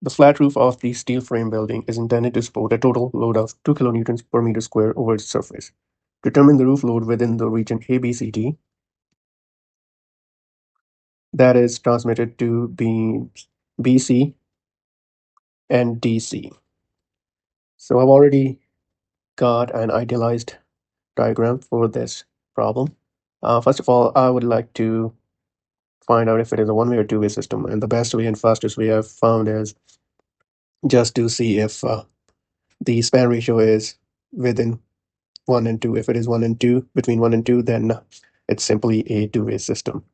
The flat roof of the steel frame building is intended to support a total load of 2 kilonewtons per meter square over its surface. Determine the roof load within the region ABCD that is transmitted to beams BC and DC. So I've already got an idealized diagram for this problem. First of all, I would like to find out if it is a one-way or two-way system, and the best way and fastest way I've found is just to see if the span ratio is within 1 and 2. If it is 1 and 2, between 1 and 2, then it's simply a two-way system.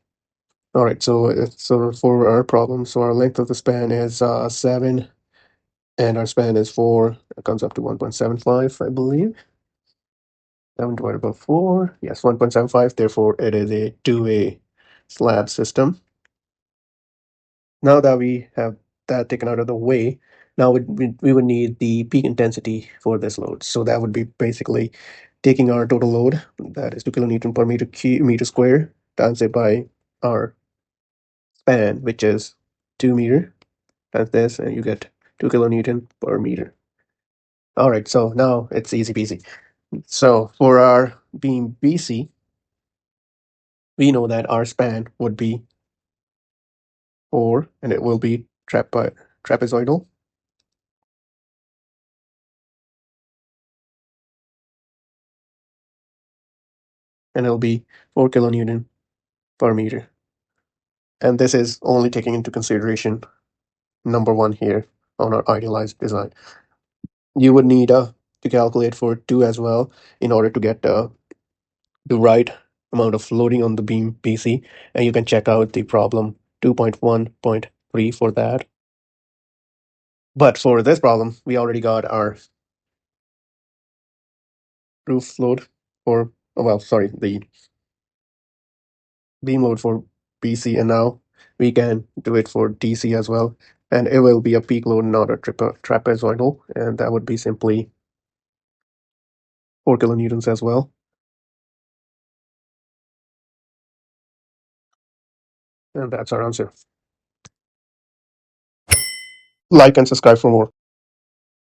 All right, so for our problem, so our length of the span is 7, and our span is 4. It comes up to 1.75, I believe. 7 divided by 4, yes, 1.75. Therefore, it is a two-way slab system. Now that we have that taken out of the way, now we would need the peak intensity for this load. So that would be basically taking our total load, that is 2 kilonewton per meter square, times it by our span, which is 2 meter, times this, and you get 2 kilonewton per meter. All right, so now it's easy peasy. So for our beam BC, we know that our span would be 4, and it will be trapezoidal. And it'll be 4 kilonewton per meter. And this is only taking into consideration number 1 here on our idealized design. You would need to calculate for 2 as well in order to get the right amount of loading on the beam BC, and you can check out the problem 2.1.3 for that. But for this problem, we already got our roof load for, oh, well, sorry, the beam load for BC, and now we can do it for DC as well. And it will be a peak load, not a trapezoidal, and that would be simply 4 kilonewtons as well. And that's our answer. Like and subscribe for more.